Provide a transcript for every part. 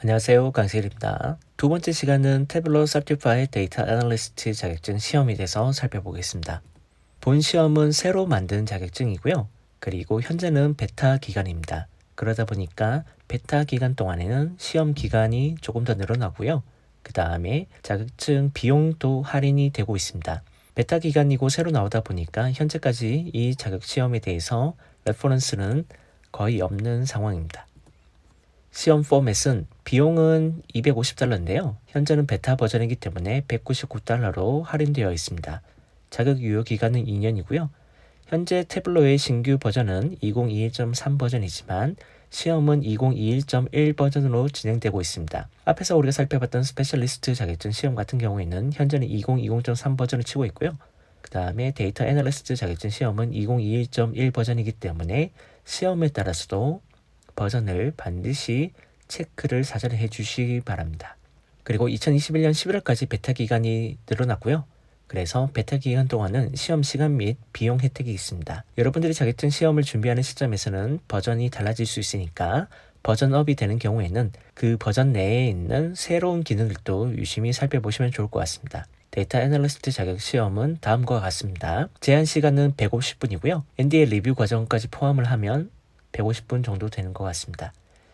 안녕하세요. 강세일입니다. 두 번째 시간은 태블로 서티파이드 데이터 애널리스트 자격증 시험에 대해서 살펴보겠습니다. 본 시험은 새로 만든 자격증이고요. 그리고 현재는 베타 기간입니다. 그러다 보니까 베타 기간 동안에는 시험 기간이 조금 더 늘어나고요. 그 다음에 자격증 비용도 할인이 되고 있습니다. 베타 기간이고 새로 나오다 보니까 현재까지 이 자격 시험에 대해서 레퍼런스는 거의 없는 상황입니다. 시험 포맷은 비용은 $250인데요. 현재는 베타 버전이기 때문에 $199로 할인되어 있습니다. 자격 유효 기간은 2년이고요. 현재 태블로의 신규 버전은 2021.3 버전이지만 시험은 2021.1 버전으로 진행되고 있습니다. 앞에서 우리가 살펴봤던 스페셜리스트 자격증 시험 같은 경우에는 현재는 2020.3 버전을 치고 있고요. 그 다음에 데이터 애널리스트 자격증 시험은 2021.1 버전이기 때문에 시험에 따라서도 버전을 반드시 체크를 사전에 해주시기 바랍니다. 그리고 2021년 11월까지 베타 기간이 늘어났고요. 그래서 베타 기간 동안은 시험 시간 및 비용 혜택이 있습니다. 여러분들이 자격증 시험을 준비하는 시점에서는 버전이 달라질 수 있으니까 버전업이 되는 경우에는 그 버전 내에 있는 새로운 기능들도 유심히 살펴보시면 좋을 것 같습니다. 데이터 애널리스트 자격 시험은 다음과 같습니다. 제한 시간은 150분이고요. NDA 리뷰 과정까지 포함을 하면 150분 정도 되는 것 같습니다.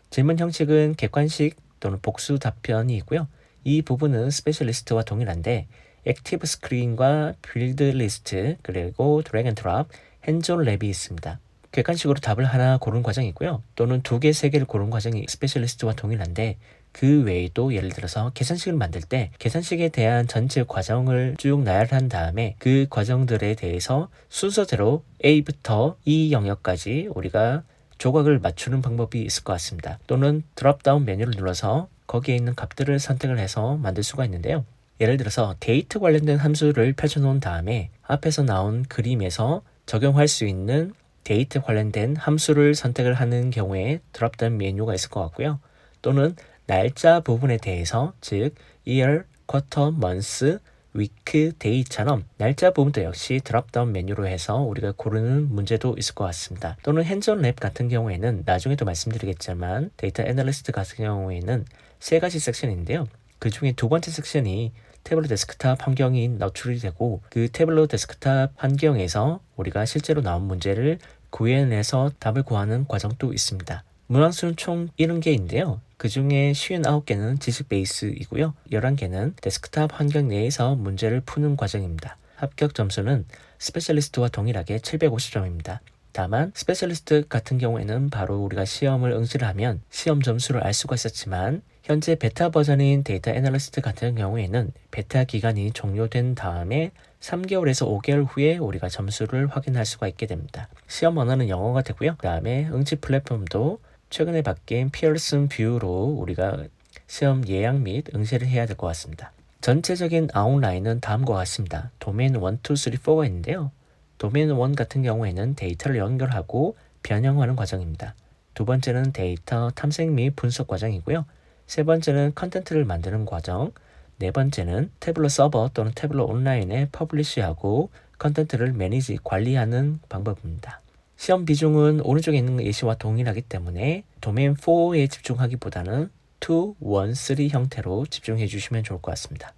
질문 형식은 객관식 또는 복수 답변이 있고요. 이 부분은 스페셜리스트와 동일한데 액티브 스크린과 빌드 리스트 그리고 드래그 앤 드롭, 핸즈온 랩이 있습니다. 객관식으로 답을 하나 고른 과정이 있고요. 또는 2개, 3개를 고른 과정이 스페셜리스트와 동일한데 그 외에도 예를 들어서 계산식을 만들 때 계산식에 대한 전체 과정을 쭉 나열한 다음에 그 과정들에 대해서 순서대로 A부터 E 영역까지 우리가 조각을 맞추는 방법이 있을 것 같습니다. 또는 드롭다운 메뉴를 눌러서 거기에 있는 값들을 선택을 해서 만들 수가 있는데요. 예를 들어서 데이트 관련된 함수를 펼쳐놓은 다음에 앞에서 나온 그림에서 적용할 수 있는 데이트 관련된 함수를 선택을 하는 경우에 드롭다운 메뉴가 있을 것 같고요. 또는 날짜 부분에 대해서 즉 year, quarter, month, week, day처럼 날짜 부분도 역시 드롭다운 메뉴로 해서 우리가 고르는 문제도 있을 것 같습니다. 또는 핸즈온 랩 같은 경우에는 나중에도 말씀드리겠지만 데이터 애널리스트 같은 경우에는 세 가지 섹션인데요. 그 중에 두 번째 섹션이 태블릿 데스크탑 환경이 노출이 되고 그 태블릿 데스크탑 환경에서 우리가 실제로 나온 문제를 구현해서 답을 구하는 과정도 있습니다. 문항수는 총 70개인데요. 그 중에 59개는 지식 베이스이고요. 11개는 데스크탑 환경 내에서 문제를 푸는 과정입니다. 합격 점수는 스페셜리스트와 동일하게 750점입니다. 다만 스페셜리스트 같은 경우에는 바로 우리가 시험을 응시를 하면 시험 점수를 알 수가 있었지만 현재 베타 버전인 데이터 애널리스트 같은 경우에는 베타 기간이 종료된 다음에 3개월에서 5개월 후에 우리가 점수를 확인할 수가 있게 됩니다. 시험 언어는 영어가 되고요. 그 다음에 응시 플랫폼도 최근에 바뀐 피어슨 뷰로 우리가 시험 예약 및 응시를 해야 될 것 같습니다. 전체적인 아웃라인은 다음과 같습니다. 도메인 1, 2, 3, 4가 있는데요. 도메인 1 같은 경우에는 데이터를 연결하고 변형하는 과정입니다. 두 번째는 데이터 탐색 및 분석 과정이고요. 세 번째는 컨텐츠를 만드는 과정, 네 번째는 태블로 서버 또는 태블로 온라인에 퍼블리시하고 컨텐츠를 매니지, 관리하는 방법입니다. 시험 비중은 오른쪽에 있는 예시와 동일하기 때문에 도메인 4에 집중하기보다는 2, 1, 3 형태로 집중해 주시면 좋을 것 같습니다.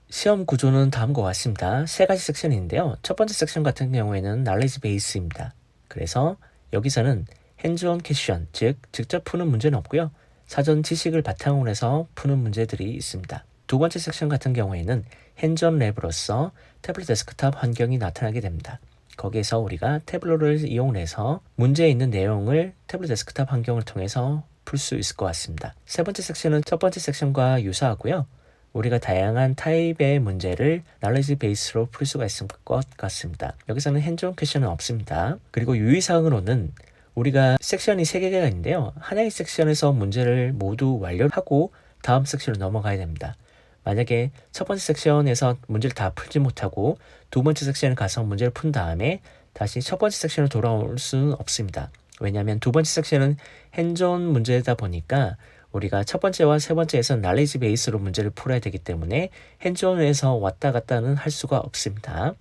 시험 구조는 다음과 같습니다. 세 가지 섹션인데요. 첫 번째 섹션 같은 경우에는 knowledge base입니다. 그래서 여기서는 hands-on question, 즉 직접 푸는 문제는 없고요. 사전 지식을 바탕으로 해서 푸는 문제들이 있습니다. 두 번째 섹션 같은 경우에는 hands-on 랩으로서 태블릿 데스크탑 환경이 나타나게 됩니다. 거기에서 우리가 태블로를 이용해서 문제에 있는 내용을 태블릿 데스크탑 환경을 통해서 풀 수 있을 것 같습니다. 세 번째 섹션은 첫 번째 섹션과 유사하고요. 우리가 다양한 타입의 문제를 knowledge base로 풀 수가 있을 것 같습니다. 여기서는 hands-on 퀘션은 없습니다. 그리고 유의사항으로는 우리가 섹션이 3개가 있는데요. 하나의 섹션에서 문제를 모두 완료하고 다음 섹션으로 넘어가야 됩니다. 만약에 첫 번째 섹션에서 문제를 다 풀지 못하고 두 번째 섹션에 가서 문제를 푼 다음에 다시 첫 번째 섹션으로 돌아올 수는 없습니다. 왜냐하면 두 번째 섹션은 핸즈온 문제다 보니까 우리가 첫 번째와 세 번째에서 knowledge base로 문제를 풀어야 되기 때문에 핸즈온에서 왔다 갔다는 할 수가 없습니다.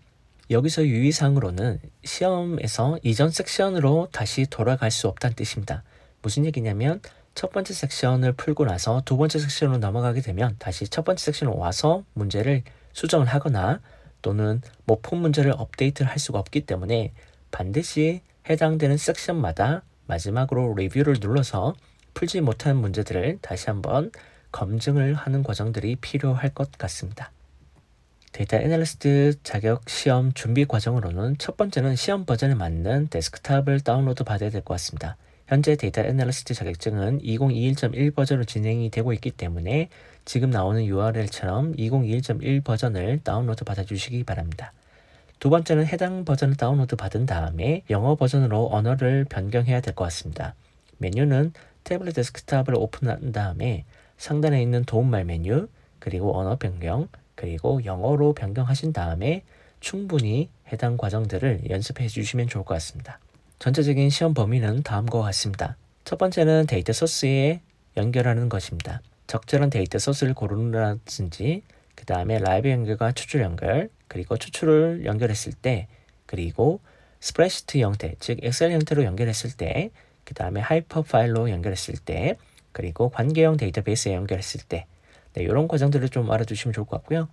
여기서 유의사항으로는 시험에서 이전 섹션으로 다시 돌아갈 수 없다는 뜻입니다. 무슨 얘기냐면 첫 번째 섹션을 풀고 나서 두 번째 섹션으로 넘어가게 되면 다시 첫 번째 섹션으로 와서 문제를 수정을 하거나 또는 푼 문제를 업데이트를 할 수가 없기 때문에 반드시 해당되는 섹션마다 마지막으로 리뷰를 눌러서 풀지 못한 문제들을 다시 한번 검증을 하는 과정들이 필요할 것 같습니다. 데이터 애널리스트 자격 시험 준비 과정으로는 첫 번째는 시험 버전에 맞는 데스크탑을 다운로드 받아야 될 것 같습니다. 현재 데이터 애널리스트 자격증은 2021.1 버전으로 진행이 되고 있기 때문에 지금 나오는 URL처럼 2021.1 버전을 다운로드 받아주시기 바랍니다. 두 번째는 해당 버전을 다운로드 받은 다음에 영어 버전으로 언어를 변경해야 될 것 같습니다. 메뉴는 태블릿 데스크탑을 오픈한 다음에 상단에 있는 도움말 메뉴, 그리고 언어 변경, 그리고 영어로 변경하신 다음에 충분히 해당 과정들을 연습해 주시면 좋을 것 같습니다. 전체적인 시험 범위는 다음과 같습니다. 첫 번째는 데이터 소스에 연결하는 것입니다. 적절한 데이터 소스를 고르라든지 그 다음에 라이브 연결과 추출 연결, 그리고 추출을 연결했을 때, 그리고 스프레드시트 형태, 즉 엑셀 형태로 연결했을 때, 그 다음에 하이퍼 파일로 연결했을 때, 그리고 관계형 데이터베이스에 연결했을 때, 이런 과정들을 좀 알아두시면 좋을 것 같고요.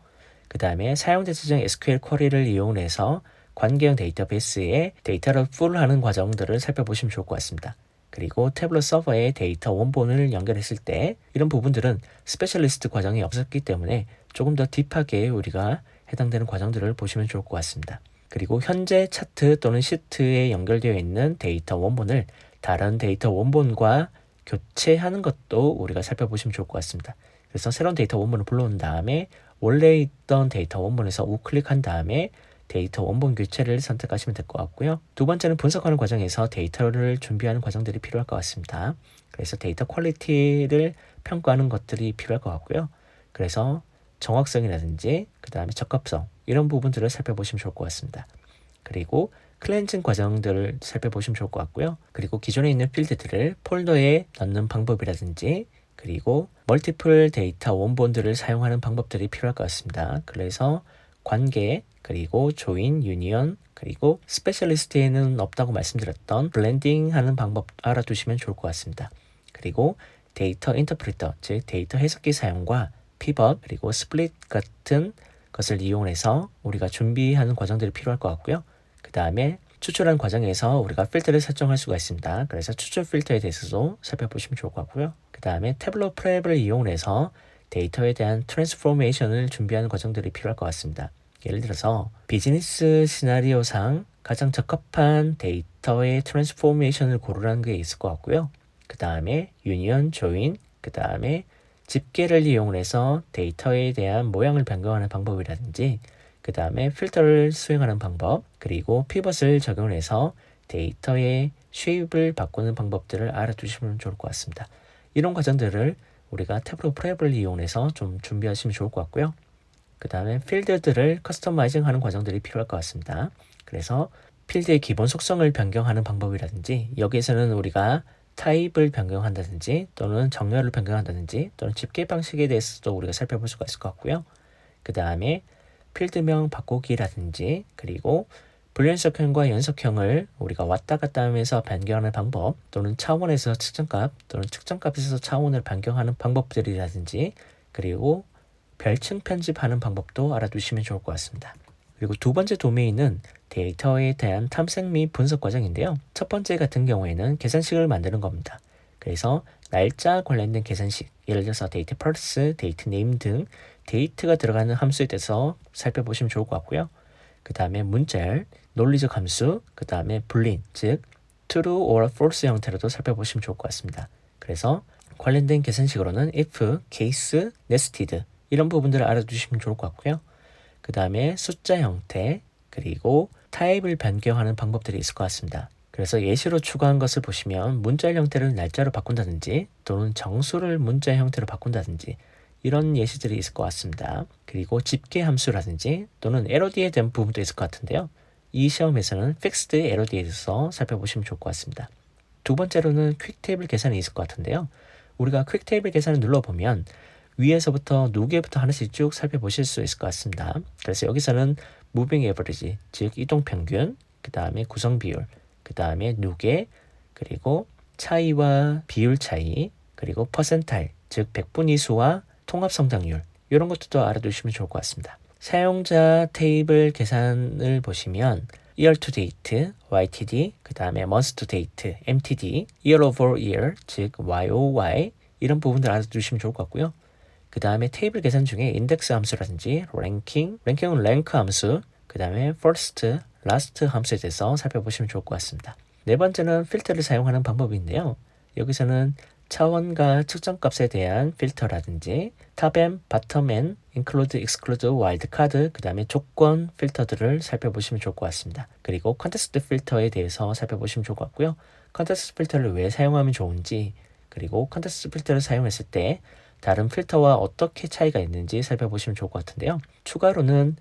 그 다음에 사용 대체적 SQL 쿼리를 이용해서 관계형 데이터베이스에 데이터를 풀하는 과정들을 살펴보시면 좋을 것 같습니다. 그리고 태블릿 서버에 데이터 원본을 연결했을 때 이런 부분들은 스페셜리스트 과정이 없었기 때문에 조금 더 딥하게 우리가 해당되는 과정들을 보시면 좋을 것 같습니다. 그리고 현재 차트 또는 시트에 연결되어 있는 데이터 원본을 다른 데이터 원본과 교체하는 것도 우리가 살펴보시면 좋을 것 같습니다. 그래서 새로운 데이터 원본을 불러온 다음에 원래 있던 데이터 원본에서 우클릭한 다음에 데이터 원본 교체를 선택하시면 될 것 같고요. 두 번째는 분석하는 과정에서 데이터를 준비하는 과정들이 필요할 것 같습니다. 그래서 데이터 퀄리티를 평가하는 것들이 필요할 것 같고요. 그래서 정확성이라든지 그 다음에 적합성 이런 부분들을 살펴보시면 좋을 것 같습니다. 그리고 클렌징 과정들을 살펴보시면 좋을 것 같고요. 그리고 기존에 있는 필드들을 폴더에 넣는 방법이라든지 그리고 멀티플 데이터 원본들을 사용하는 방법들이 필요할 것 같습니다. 그래서 관계, 그리고 조인, 유니언, 그리고 스페셜리스트에는 없다고 말씀드렸던 블렌딩 하는 방법 알아두시면 좋을 것 같습니다. 그리고 데이터 인터프리터, 즉 데이터 해석기 사용과 피벗, 그리고 스플릿 같은 것을 이용해서 우리가 준비하는 과정들이 필요할 것 같고요. 그 다음에 추출하는 과정에서 우리가 필터를 설정할 수가 있습니다. 그래서 추출 필터에 대해서도 살펴보시면 좋을 것 같고요. 그 다음에 태블로 프랩을 이용해서 데이터에 대한 트랜스포메이션을 준비하는 과정들이 필요할 것 같습니다. 예를 들어서 비즈니스 시나리오상 가장 적합한 데이터의 트랜스포메이션을 고르라는 게 있을 것 같고요. 그 다음에 유니언, 조인, 그 다음에 집계를 이용해서 데이터에 대한 모양을 변경하는 방법이라든지 그 다음에 필터를 수행하는 방법, 그리고 피벗을 적용해서 데이터의 쉐입을 바꾸는 방법들을 알아두시면 좋을 것 같습니다. 이런 과정들을 우리가 태블로 프랩을 이용해서 좀 준비하시면 좋을 것 같고요. 그 다음에 필드들을 커스터마이징 하는 과정들이 필요할 것 같습니다. 그래서 필드의 기본 속성을 변경하는 방법이라든지 여기에서는 우리가 타입을 변경한다든지 또는 정렬을 변경한다든지 또는 집계 방식에 대해서도 우리가 살펴볼 수가 있을 것 같고요. 그 다음에 필드명 바꾸기라든지 그리고 불연속형과 연속형을 우리가 왔다 갔다 하면서 변경하는 방법 또는 차원에서 측정값 또는 측정값에서 차원을 변경하는 방법들이라든지 그리고 별칭 편집하는 방법도 알아두시면 좋을 것 같습니다. 그리고 두 번째 도메인은 데이터에 대한 탐색 및 분석 과정인데요. 첫 번째 같은 경우에는 계산식을 만드는 겁니다. 그래서 날짜 관련된 계산식, 예를 들어서 데이터 펄스, 데이터 네임 등 데이터가 들어가는 함수에 대해서 살펴보시면 좋을 것 같고요. 그 다음에 문자열, 논리적 함수, 그 다음에 불린, 즉 true or false 형태로도 살펴보시면 좋을 것 같습니다. 그래서 관련된 계산식으로는 if, case, nested 이런 부분들을 알아두시면 좋을 것 같고요. 그 다음에 숫자 형태, 그리고 타입을 변경하는 방법들이 있을 것 같습니다. 그래서 예시로 추가한 것을 보시면 문자열 형태를 날짜로 바꾼다든지 또는 정수를 문자 형태로 바꾼다든지 이런 예시들이 있을 것 같습니다. 그리고 집계 함수라든지 또는 LOD에 대한 부분도 있을 것 같은데요. 이 시험에서는 fixed LOD에 대해서 살펴보시면 좋을 것 같습니다. 두 번째로는 퀵 테이블 계산이 있을 것 같은데요. 우리가 퀵 테이블 계산을 눌러보면 위에서부터 누계부터 하나씩 쭉 살펴보실 수 있을 것 같습니다. 그래서 여기서는 무빙 에버리지, 즉 이동 평균, 그 다음에 구성 비율, 그 다음에 누계, 그리고 차이와 비율 차이, 그리고 퍼센타일, 즉 백분위 수와 통합 성장률 이런 것들도 알아두시면 좋을 것 같습니다. 사용자 테이블 계산을 보시면 year to date, YTD, 그 다음에 month to date, MTD, year over year, 즉 YOY 이런 부분들 알아두시면 좋을 것 같고요. 그 다음에 테이블 계산 중에 인덱스 함수라든지 랭킹은 랭크 함수, 그 다음에 first, last 함수에 대해서 살펴보시면 좋을 것 같습니다. 네 번째는 필터를 사용하는 방법인데요. 여기서는 차원과 측정값에 대한 필터라든지 탑앤, 바텀앤, include, exclude, wildcard, 그 다음에 조건 필터들을 살펴보시면 좋을 것 같습니다. 그리고 컨텍스트 필터에 대해서 살펴보시면 좋을 것 같고요. 컨텍스트 필터를 왜 사용하면 좋은지, 그리고 컨텍스트 필터를 사용했을 때 다른 필터와 어떻게 차이가 있는지 살펴보시면 좋을 것 같은데요. 추가로는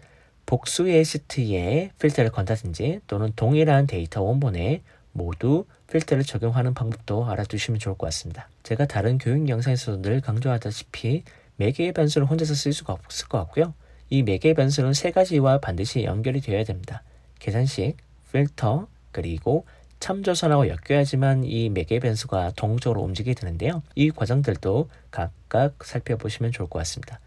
복수의 시트에 필터를 건다든지 또는 동일한 데이터 원본에 모두 필터를 적용하는 방법도 알아두시면 좋을 것 같습니다. 제가 다른 교육 영상에서 늘 강조하다시피 매개의 변수를 혼자서 쓸 수가 없을 것 같고요. 이 매개의 변수는 세 가지와 반드시 연결이 되어야 됩니다. 계산식, 필터, 그리고 참조선하고 엮여야지만 이 매개 변수가 동적으로 움직이게 되는데요. 이 과정들도 각각 살펴보시면 좋을 것 같습니다.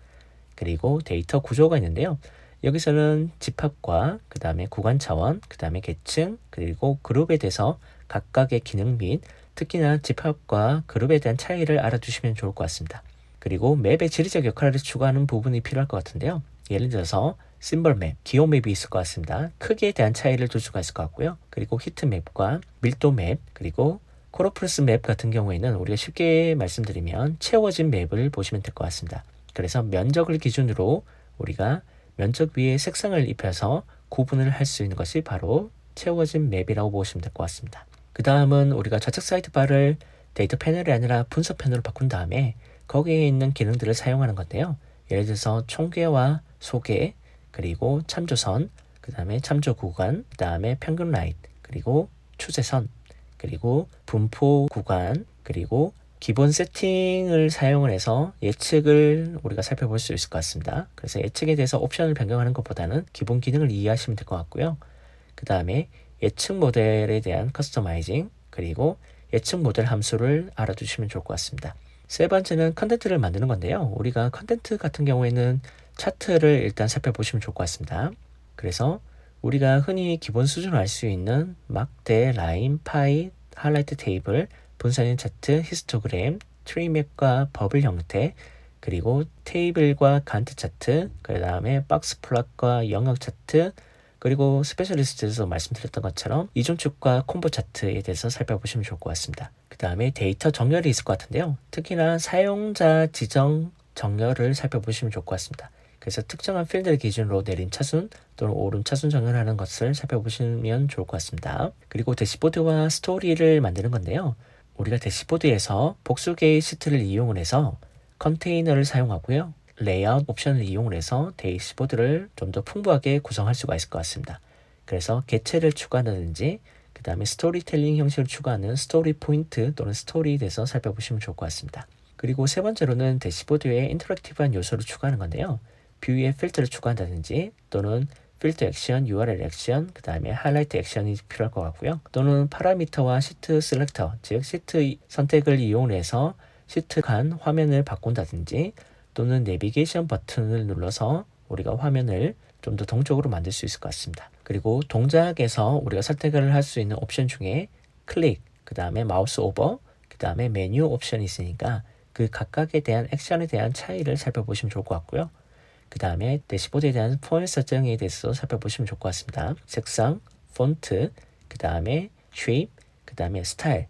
그리고 데이터 구조가 있는데요. 여기서는 집합과 그 다음에 구간 차원, 그 다음에 계층, 그리고 그룹에 대해서 각각의 기능 및 특히나 집합과 그룹에 대한 차이를 알아두시면 좋을 것 같습니다. 그리고 맵의 지리적 역할을 추구하는 부분이 필요할 것 같은데요. 예를 들어서 심벌 맵, 기호 맵이 있을 것 같습니다. 크기에 대한 차이를 둘 수가 있을 것 같고요. 그리고 히트 맵과 밀도 맵, 그리고 코로플러스 맵 같은 경우에는 우리가 쉽게 말씀드리면 채워진 맵을 보시면 될 것 같습니다. 그래서 면적을 기준으로 우리가 면적 위에 색상을 입혀서 구분을 할 수 있는 것이 바로 채워진 맵이라고 보시면 될 것 같습니다. 그 다음은 우리가 좌측 사이드바를 데이터 패널이 아니라 분석 패널로 바꾼 다음에 거기에 있는 기능들을 사용하는 건데요. 예를 들어서 총계와 소계, 그리고 참조선, 그 다음에 참조 구간, 그 다음에 평균 라인, 그리고 추세선, 그리고 분포 구간, 그리고 기본 세팅을 사용을 해서 예측을 우리가 살펴볼 수 있을 것 같습니다. 그래서 예측에 대해서 옵션을 변경하는 것보다는 기본 기능을 이해하시면 될 것 같고요. 그 다음에 예측 모델에 대한 커스터마이징, 그리고 예측 모델 함수를 알아두시면 좋을 것 같습니다. 세 번째는 컨텐츠를 만드는 건데요. 우리가 컨텐츠 같은 경우에는 차트를 일단 살펴보시면 좋을 것 같습니다. 그래서 우리가 흔히 기본 수준으로 알 수 있는 막대, 라인, 파이, 하이라이트 테이블, 분산형 차트, 히스토그램, 트리맵과 버블 형태, 그리고 테이블과 간트 차트, 그 다음에 박스 플롯과 영역 차트, 그리고 스페셜리스트에서 말씀드렸던 것처럼 이중축과 콤보 차트에 대해서 살펴보시면 좋을 것 같습니다. 그 다음에 데이터 정렬이 있을 것 같은데요. 특히나 사용자 지정 정렬을 살펴보시면 좋을 것 같습니다. 그래서 특정한 필드를 기준으로 내림 차순 또는 오름 차순 정렬하는 것을 살펴보시면 좋을 것 같습니다. 그리고 대시보드와 스토리를 만드는 건데요. 우리가 대시보드에서 복수개의 시트를 이용을 해서 컨테이너를 사용하고요. 레이아웃 옵션을 이용을 해서 대시보드를 좀 더 풍부하게 구성할 수가 있을 것 같습니다. 그래서 개체를 추가하든지 그 다음에 스토리텔링 형식을 추가하는 스토리 포인트 또는 스토리에 대해서 살펴보시면 좋을 것 같습니다. 그리고 세 번째로는 대시보드에 인터랙티브한 요소를 추가하는 건데요. 뷰에 필터를 추가한다든지 또는 필터 액션, URL 액션, 그 다음에 하이라이트 액션이 필요할 것 같고요. 또는 파라미터와 시트 셀렉터, 즉 시트 선택을 이용해서 시트 간 화면을 바꾼다든지 또는 내비게이션 버튼을 눌러서 우리가 화면을 좀 더 동적으로 만들 수 있을 것 같습니다. 그리고 동작에서 우리가 선택을 할 수 있는 옵션 중에 클릭, 그 다음에 마우스 오버, 그 다음에 메뉴 옵션이 있으니까 그 각각에 대한 액션에 대한 차이를 살펴보시면 좋을 것 같고요. 그 다음에 대시보드에 대한 폰트 설정에 대해서 살펴보시면 좋을 것 같습니다. 색상, 폰트, 그 다음에 쉐입, 그 다음에 스타일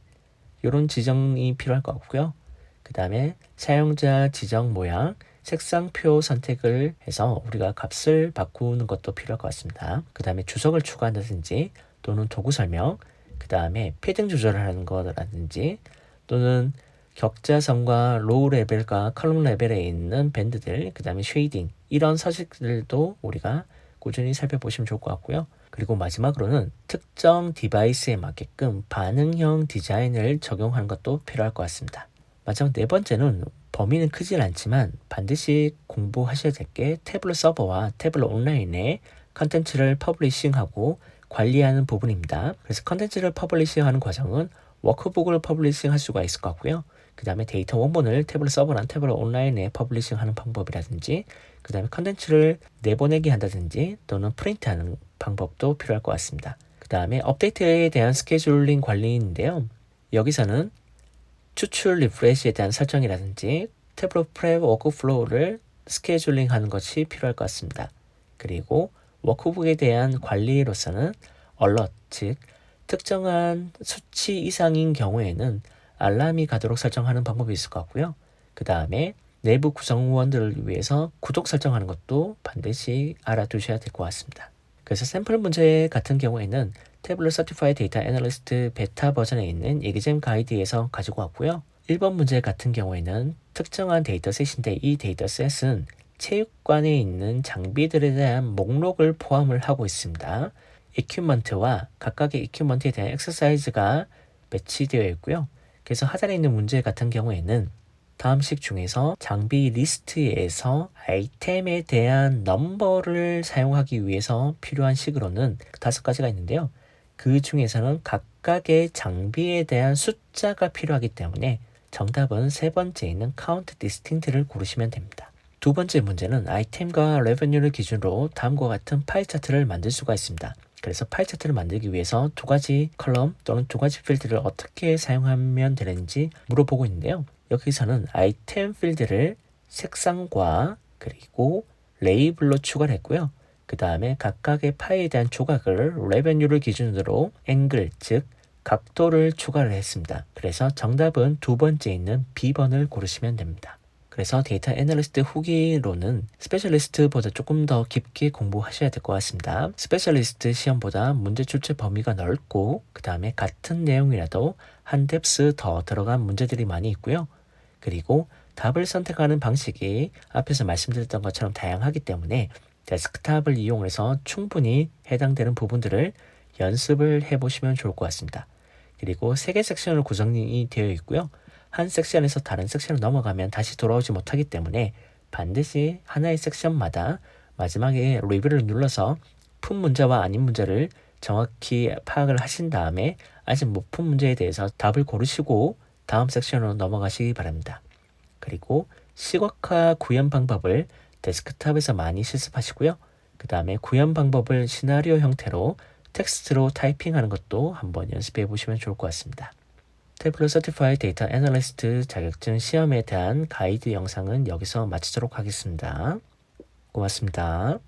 이런 지정이 필요할 것 같고요. 그 다음에 사용자 지정 모양, 색상표 선택을 해서 우리가 값을 바꾸는 것도 필요할 것 같습니다. 그 다음에 주석을 추가한다든지 또는 도구 설명, 그 다음에 패딩 조절을 하는 거라든지 또는 격자선과 로우 레벨과 컬럼 레벨에 있는 밴드들, 그 다음에 쉐이딩 이런 서식들도 우리가 꾸준히 살펴보시면 좋을 것 같고요. 그리고 마지막으로는 특정 디바이스에 맞게끔 반응형 디자인을 적용하는 것도 필요할 것 같습니다. 마지막 네 번째는 범위는 크진 않지만 반드시 공부하셔야 될 게 태블릿 서버와 태블릿 온라인에 컨텐츠를 퍼블리싱하고 관리하는 부분입니다. 그래서 컨텐츠를 퍼블리싱하는 과정은 워크북을 퍼블리싱 할 수가 있을 것 같고요. 그 다음에 데이터 원본을 태블릿 서버랑 태블릿 온라인에 퍼블리싱하는 방법이라든지, 그 다음에 컨텐츠를 내보내기 한다든지 또는 프린트하는 방법도 필요할 것 같습니다. 그 다음에 업데이트에 대한 스케줄링 관리인데요. 여기서는 추출 리프레시에 대한 설정이라든지 태블릿 프랩 워크플로우를 스케줄링 하는 것이 필요할 것 같습니다. 그리고 워크북에 대한 관리로서는 얼럿, 즉 특정한 수치 이상인 경우에는 알람이 가도록 설정하는 방법이 있을 것 같고요. 그 다음에 내부 구성원들을 위해서 구독 설정하는 것도 반드시 알아두셔야 될 것 같습니다. 그래서 샘플 문제 같은 경우에는 태블릿 서티파이드 데이터 애널리스트 베타 버전에 있는 에그잼 가이드에서 가지고 왔고요. 1번 문제 같은 경우에는 특정한 데이터셋인데 이 데이터셋은 체육관에 있는 장비들에 대한 목록을 포함을 하고 있습니다. 이퀴먼트와 각각의 이퀴먼트에 대한 엑서사이즈가 배치되어 있고요. 그래서 하단에 있는 문제 같은 경우에는 다음식 중에서 장비 리스트에서 아이템에 대한 넘버를 사용하기 위해서 필요한 식으로는 5가지가 있는데요. 그 중에서는 각각의 장비에 대한 숫자가 필요하기 때문에 정답은 세 번째에 있는 count distinct를 고르시면 됩니다. 두 번째 문제는 아이템과 레베뉴를 기준으로 다음과 같은 파이 차트를 만들 수가 있습니다. 그래서 파이 차트를 만들기 위해서 2가지 컬럼 또는 2가지 필드를 어떻게 사용하면 되는지 물어보고 있는데요. 여기서는 아이템 필드를 색상과 그리고 레이블로 추가를 했고요. 그 다음에 각각의 파이에 대한 조각을 레베뉴를 기준으로 앵글, 즉 각도를 추가를 했습니다. 그래서 정답은 두 번째 있는 B번을 고르시면 됩니다. 그래서 데이터 애널리스트 후기로는 스페셜리스트보다 조금 더 깊게 공부하셔야 될 것 같습니다. 스페셜리스트 시험보다 문제 출제 범위가 넓고 그 다음에 같은 내용이라도 한 뎁스 더 들어간 문제들이 많이 있고요. 그리고 답을 선택하는 방식이 앞에서 말씀드렸던 것처럼 다양하기 때문에 데스크탑을 이용해서 충분히 해당되는 부분들을 연습을 해보시면 좋을 것 같습니다. 그리고 3개 섹션으로 구성이 되어 있고요. 한 섹션에서 다른 섹션으로 넘어가면 다시 돌아오지 못하기 때문에 반드시 하나의 섹션마다 마지막에 리뷰를 눌러서 푼 문제와 아닌 문제를 정확히 파악을 하신 다음에 아직 못 푼 문제에 대해서 답을 고르시고 다음 섹션으로 넘어가시기 바랍니다. 그리고 시각화 구현 방법을 데스크탑에서 많이 실습하시고요. 그 다음에 구현 방법을 시나리오 형태로 텍스트로 타이핑하는 것도 한번 연습해 보시면 좋을 것 같습니다. 태블릿 서티파이드 데이터 애널리스트 자격증 시험에 대한 가이드 영상은 여기서 마치도록 하겠습니다. 고맙습니다.